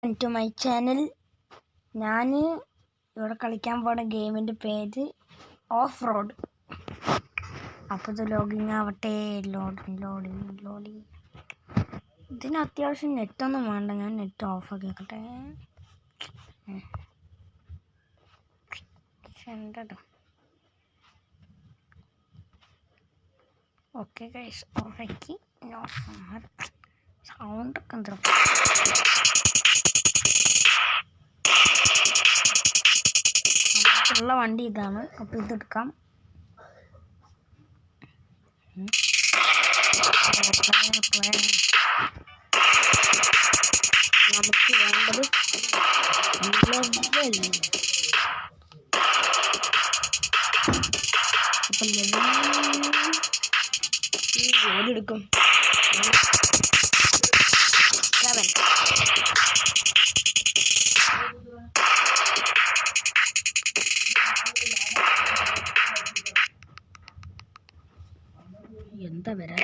To my channel. ഞാൻ ഇവിടെ കളിക്കാൻ പോകുന്ന ഗെയിമിൻ്റെ പേര് ഓഫ് റോഡ്. അപ്പോൾ ഇത് ലോഗിങ് ആവട്ടെ. ലോഡിങ്. ഇതിന് അത്യാവശ്യം നെറ്റൊന്നും വേണ്ട. ഞാൻ നെറ്റ് ഓഫാക്കി വെക്കട്ടെ. ഓക്കെ ഗൈസ്, ഓഫാക്കി. സൗണ്ടൊക്കെ എന്താ ഉള്ള വണ്ടി ഇതാണ്. അപ്പോൾ ഇതെടുക്കാം. നമുക്ക് വേണ്ടത് അപ്പം ഏതെടുക്കും? 7. എന്താ വരാ?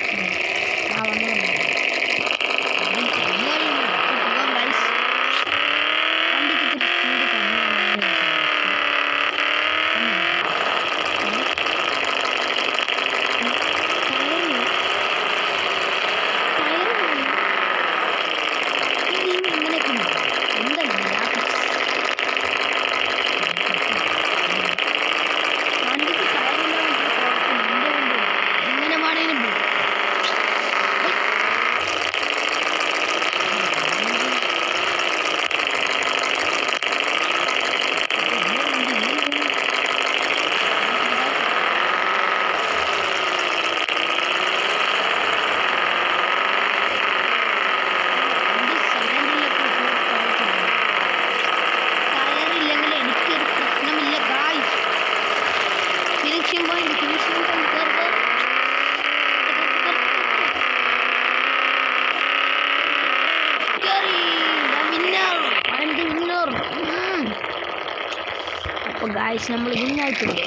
അപ്പോൾ ഗായ്സ്, നമ്മൾ വിന്നായിട്ടുണ്ട്.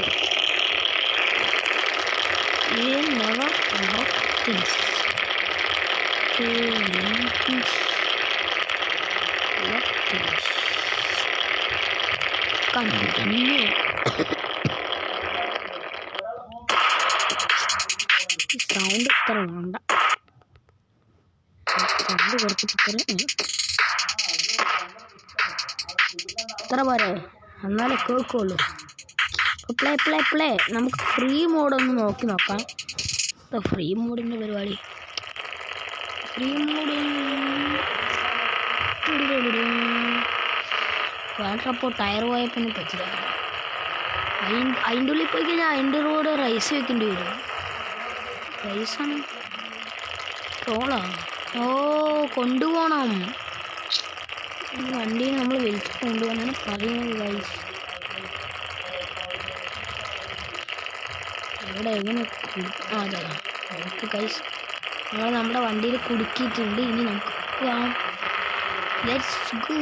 സൗണ്ട് ഇത്ര വേണ്ട. സൗണ്ട് കുറച്ചിട്ട് ഇത്ര പോരെ, എന്നാലേ കേൾക്കുള്ളൂ. പ്ലേ നമുക്ക് ഫ്രീ മോഡൊന്ന് നോക്കി നോക്കാം. ഫ്രീ മോഡിൻ്റെ പരിപാടി. ഫ്രീ മോഡ് വേണ്ടപ്പോൾ ടയർ പോയപ്പോൾ പറ്റില്ല. അതിൻ്റെ ഉള്ളിൽ പോയി കഴിഞ്ഞാൽ അതിൻ്റെ റോഡ് റൈസ് വെക്കേണ്ടി വരും. റൈസാണ് ട്രോളാ. ഓ, കൊണ്ടുപോകണം. വണ്ടിയെ നമ്മൾ വലിച്ച് കൊണ്ടുപോകാനാണ് പറയുന്നത് ഗൈസ്. ഇവിടെ എങ്ങനെ അതെ നമുക്ക് ഗൈസ്, നമ്മൾ നമ്മുടെ വണ്ടിയിൽ കുടുക്കിയിട്ടുണ്ട്. ഇനി നമുക്ക് പോകാം. Let's go.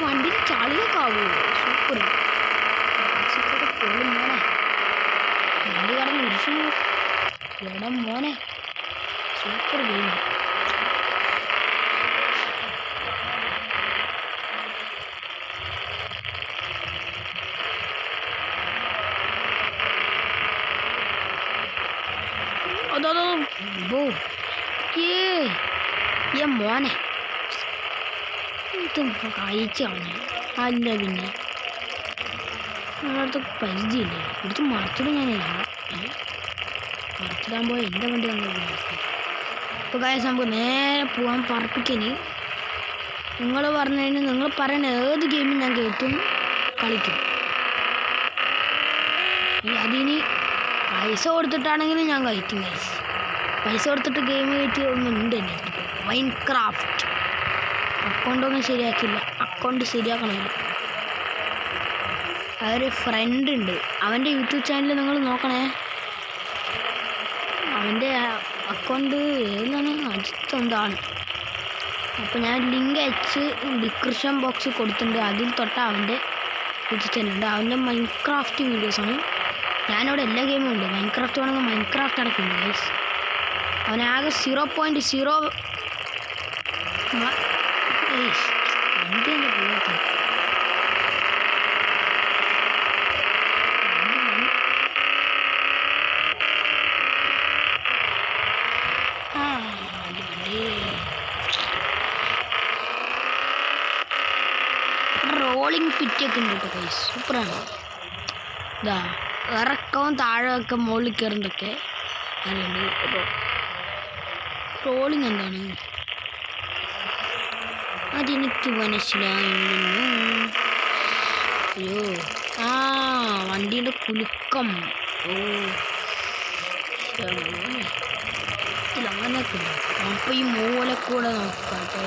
വണ്ടിയിൽ ചളിയൊക്കെ ആവുമോ? സൂപ്പർ. മോനെ വണ്ടി കടന്ന് ഇരിച്ചു. എടാ മോനെ, സൂപ്പർ ഗെയിം. മോനെ ഇതും കഴിച്ചു കളഞ്ഞു. അല്ല പിന്നെ നമ്മളടുത്ത് പരിചയമില്ലേ? എടുത്ത് മറച്ചിടും. ഞാനില്ല മറച്ചിടാൻ പോയ എൻ്റെ വണ്ടി വന്നു. ഇപ്പോൾ കാര്യം നമുക്ക് നേരെ പോകാൻ പറപ്പിക്കന്. നിങ്ങൾ പറഞ്ഞു കഴിഞ്ഞാൽ നിങ്ങൾ പറയണ ഏത് ഗെയിമും ഞാൻ കയറ്റും, കളിക്കും. അതിന് പൈസ കൊടുത്തിട്ടാണെങ്കിലും ഞാൻ കളിക്കും ഗൈസ്. പൈസ കൊടുത്തിട്ട് ഗെയിം കയറ്റി ഒന്നുണ്ട് എൻ്റെ മൈൻക്രാഫ്റ്റ്. അക്കൗണ്ടൊന്നും ശരിയാക്കില്ല. അക്കൗണ്ട് ശരിയാക്കണമല്ലോ. അതൊരു ഫ്രണ്ട് ഉണ്ട്, അവൻ്റെ യൂട്യൂബ് ചാനൽ നിങ്ങൾ നോക്കണേ. അവൻ്റെ അക്കൗണ്ട് ഏതാണ്? അജിത്ത് എന്താണ്. അപ്പോൾ ഞാൻ ലിങ്ക് അയച്ച് ഡിസ്ക്രിപ്ഷൻ ബോക്സിൽ കൊടുത്തിട്ടുണ്ട്. അതിൽ തൊട്ട് അവൻ്റെ യൂട്യൂബ് ചാനലുണ്ട്. അവൻ്റെ മൈൻക്രാഫ്റ്റ് വീഡിയോസാണ്. ഞാനവിടെ എല്ലാ ഗെയിമും ഉണ്ട്. മൈൻക്രാഫ്റ്റ് വേണമെങ്കിൽ മൈൻക്രാഫ്റ്റ് അടക്കമുണ്ട് ഗൈസ്. അവനാകെ 0.0 വണ്ടി എൻ്റെ പോകട്ടെ. റോളിങ് പിറ്റൊക്കെ ഉണ്ട് കേട്ടോ ഗൈസ്, സൂപ്പറാണ്. ഇതാ ഇറക്കവും താഴെയൊക്കെ മുകളിൽ കയറുന്നതൊക്കെ അറിയുണ്ട്. റോളിങ് എന്താണ് അതെനിക്ക് മനസ്സിലായിരുന്നു. അയ്യോ വണ്ടിയുടെ കുലുക്കം. അങ്ങനെയൊക്കെ ഉണ്ട്. അപ്പോൾ ഈ മൂലക്കൂടെ നോക്കാട്ടെ.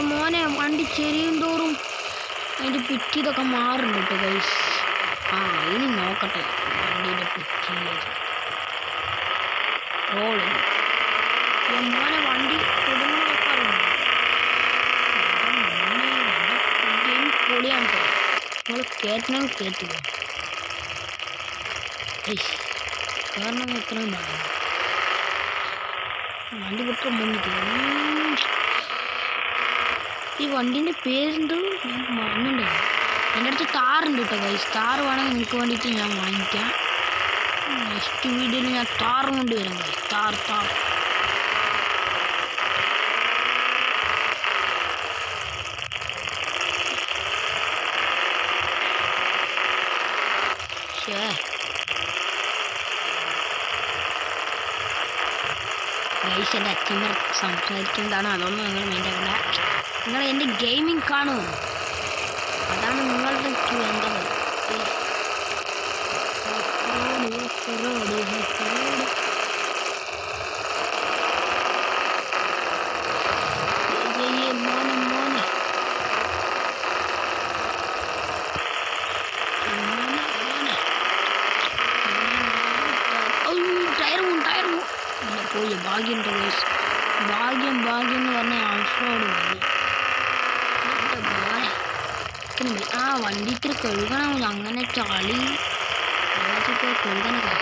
മോനെ വണ്ടി ചെരിയും തോറും അതിൻ്റെ പിറ്റി ഇതൊക്കെ മാറുന്നുണ്ട് കേട്ടോ ഗൈസ്. ഇനി നോക്കട്ടെ വണ്ടിയുടെ പിറ്റി റോളിങ്. മോനെ വണ്ടി കൊടുങ്ങൊക്കെ പൊളിയാണ് കേട്ടോ. നിങ്ങൾ കയറ്റണമെങ്കിൽ കയറ്റുക. കാരണം എത്രയും പറയാം വണ്ടി പെട്ടെന്ന് മുന്നിട്ട്. ഈ വണ്ടീൻ്റെ പേരെന്തോ ഞാൻ മറന്നുണ്ടോ. എൻ്റെ അടുത്ത് താറുണ്ട് കേട്ടോ ഗൈസ്. താറ് വേണമെങ്കിൽ നിങ്ങൾക്ക് വേണ്ടിയിട്ട് ഞാൻ വാങ്ങിക്കാം. നെക്സ്റ്റ് വീഡിയോയിൽ ഞാൻ താറും കൊണ്ട് വരാം ഗൈസ്. താർ ഗൈസ് എൻ്റെ അച്ഛന്മാർ സംസാരിക്കുന്നതാണ്. അതൊന്നും നിങ്ങൾ മൈൻഡാക്കണ്ട. നിങ്ങൾ എൻ്റെ ഗെയിമിങ് കാണുമോ, അതാണ് നിങ്ങളുടെ വേണ്ടത്. പോയി ഭാഗ്യം ഗൈസ്. ഭാഗ്യം എന്ന് പറഞ്ഞാൽ ഓഫ്-റോഡ് പോയി. വണ്ടി ഇത്തിരി കഴുകണം. അങ്ങനെ ചളി പോയി കഴുകാനൊക്കെ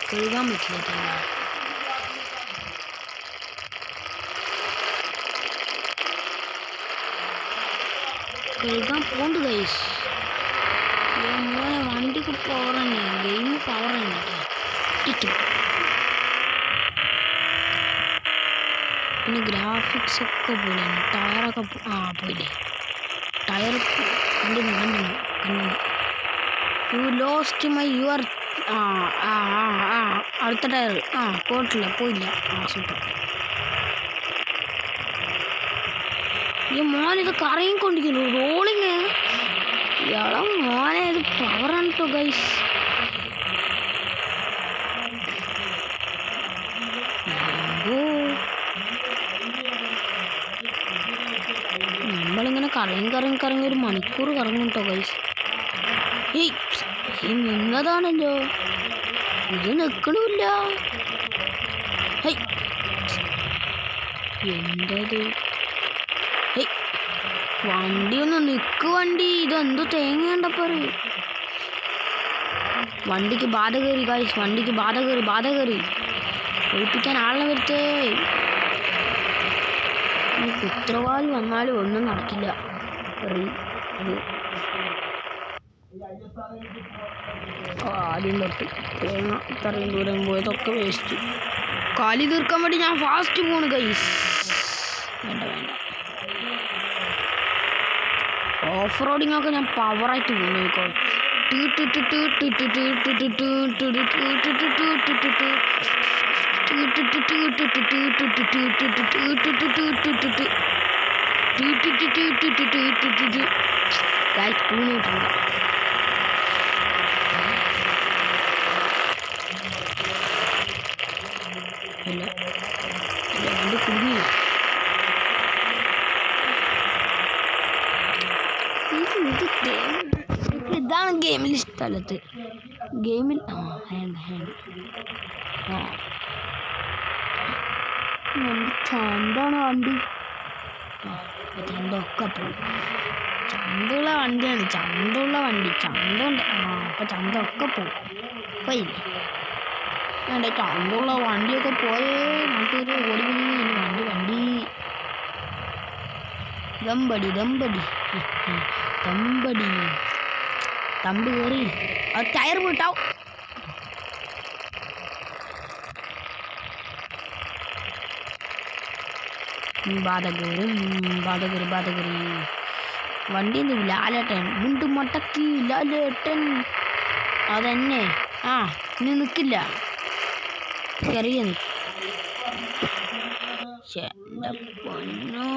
കഴുകാൻ പറ്റില്ല. കഴുകാൻ പോണ്ട് ഗൈസ്. മോനെ വണ്ടിക്ക് പവർ തന്നെയാണ്, ഗെയിം പവർ തന്നെ കേട്ടോ. പിന്നെ ഗ്രാഫിക്സ് ഒക്കെ പോലെയാണ്. ടയറൊക്കെ പോയില്ലേ. ടയർ കണ്ടു. യു ലോസ്റ്റ് മൈ യുവർ അടുത്ത ടയർ പോയില്ല. സൂപ്പർ. ഈ മോനിത് കറങ്ങിക്കൊണ്ടിരിക്കുന്നു. റോളിങ് ഇയാളെ മോനെ ഇത് പവറാണ് കേട്ടോ ഗൈസ്. നമ്മളിങ്ങനെ കറങ്ങി ഒരു മണിക്കൂർ കറങ്ങും കേട്ടോ ഗൈസ്. നിന്നതാണല്ലോ, ഇത് നിൽക്കണില്ല. എന്തത് വണ്ടി ഒന്ന് നിൽക്ക്. വണ്ടി ഇതെന്തോ തേങ്ങ കണ്ടപ്പോ വണ്ടിക്ക് ബാധ കയറി ഗൈസ്. വണ്ടിക്ക് ബാധ കയറി ഒഴിപ്പിക്കാൻ ആളിനെ വരുത്തേ. കുത്രവാദി വന്നാലും ഒന്നും നടക്കില്ല. ആദ്യം തൊട്ട് തേങ്ങ ഇത്രയും ദൂരം പോയതൊക്കെ വേസ്റ്റ്. കാലി തീർക്കാൻ വേണ്ടി ഞാൻ ഫാസ്റ്റ് പോണു ഗൈസ്. വേണ്ട ഓഫ് റോഡിങ് ഒക്കെ ഞാൻ പവറായിട്ട് പോകുന്നു. കുടുങ്ങി. ഇതാണ് ഗെയിമിൽ സ്ഥലത്ത്. ഗെയിമിൽ ചന്താണ് വണ്ടി. ചന്തൊക്കെ പോയി. ചന്തുള്ള വണ്ടിയാണ്. ചന്തുണ്ട്. അപ്പോൾ ചന്തൊക്കെ പോയില്ലേ. എൻ്റെ ടൗണിലുള്ള വണ്ടിയൊക്കെ പോയേ നാട്ടുകാർ ഓടി വണ്ടി വണ്ടി ദമ്പടി ദമ്പടി ദമ്പടി തമ്പ് കയറി അത് ടയർ പോയിട്ടാവും. ബാധകരി വണ്ടി എന്തെങ്കിലും ലാലേട്ടൻ മുണ്ട് മടക്കി ലാലേട്ടൻ അതന്നെ. ആ ഇനി നിൽക്കില്ല ചെറിയ പൊന്നോ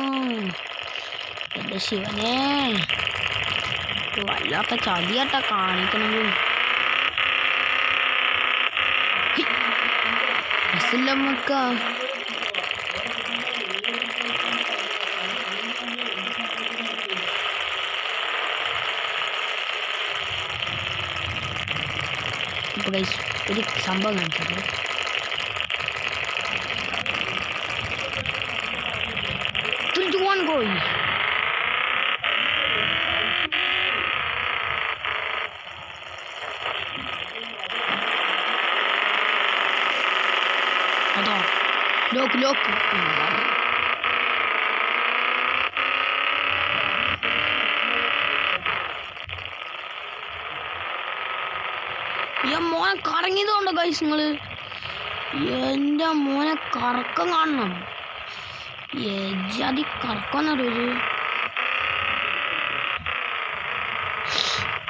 എൻ്റെ ശിവനെ വല്ലാത്ത ചതിയാട്ടാ കാണിക്കണത്. ബസ്സില്ലമ്മക്ക ഒരു സംഭവം കാണിച്ചത് പോയി. അതോ ലോക്ക് ലോക്ക് മോനെ കറങ്ങിയതുകൊണ്ടോ ഗൈസ് നിങ്ങൾ? എൻ്റെ മോനെ കറക്കം കാണണം. ഏജാതി കറക്കമെന്നറിയൊരു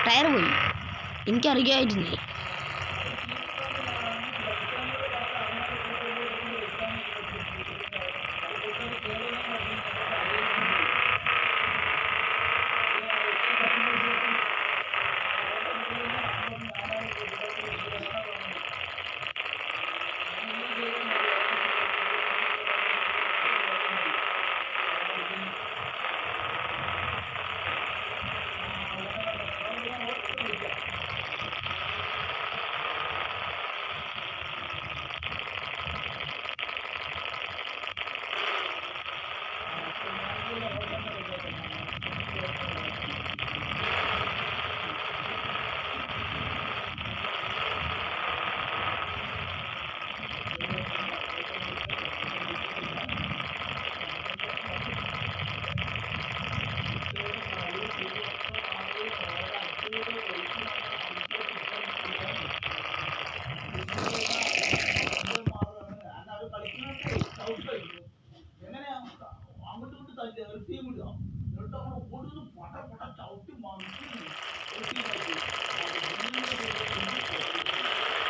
ടയർ പോയി. എനിക്കറിയായിരുന്നേ.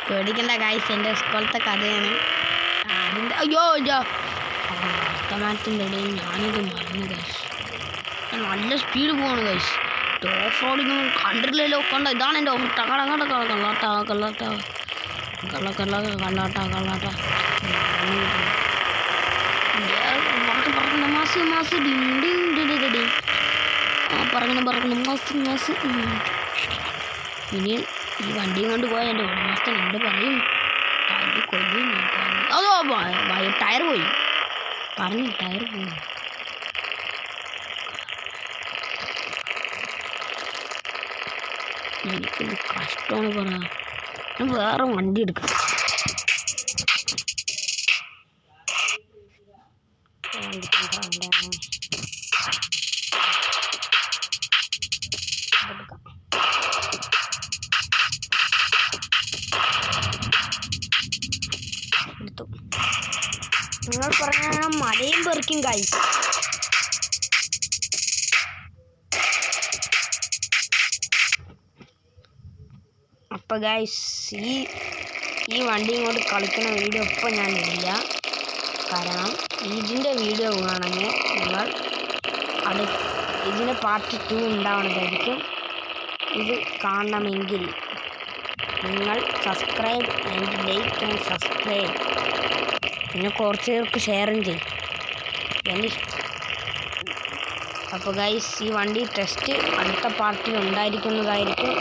പേടിക്കണ്ട ഗൈസ്, എൻ്റെ സ്കൂളത്തെ കഥയാണ്. അതിൻ്റെ അയ്യോ വർത്തമാനത്തിൻ്റെ ഇടയിൽ ഞാനിത് മറന്നു ഗൈസ്. നല്ല സ്പീഡ് പോവാണ് ഗൈസ്. ഓഫ് റോഡിങ് കണ്ടിട്ടില്ലല്ലോ. കണ്ട ഇതാണ് എൻ്റെ ഓഫ് കള്ളാട്ട മാസ് പറക്കണം മാസ്. ഇനി ഈ വണ്ടിയും കൊണ്ട് പോയാൽ എൻ്റെ ഉടമസ്ഥൻ എന്ത് പറയും? തല്ലി കൊല്ലും. അതോ ടയർ പോയി പറഞ്ഞു. ടയർ പോയി. എനിക്കെന്ത് കഷ്ടമാണ് പറയാ. ഞാൻ വേറെ വണ്ടി എടുക്കാം. നിങ്ങൾ പറഞ്ഞ മലയും പെറുക്കും ഗൈസ്. അപ്പോൾ ഗൈസ് ഈ വണ്ടിയും കൊണ്ട് കളിക്കുന്ന വീഡിയോ ഇപ്പോൾ ഞാൻ ഇടില്ല. കാരണം ഇതിൻ്റെ വീഡിയോ വേണമെങ്കിൽ നിങ്ങൾ ഇതിന് പാർട്ട് 2 ഉണ്ടാവണതായിരിക്കും. ഇത് കാണണമെങ്കിൽ നിങ്ങൾ subscribe and like and subscribe. പിന്നെ കുറച്ച് പേർക്ക് ഷെയറും ചെയ്യും. അപ്പോൾ ഗൈസ് ഈ വണ്ടി ടെസ്റ്റ് അടുത്ത പാർട്ടിൽ ഉണ്ടായിരിക്കുന്നതായിരിക്കും.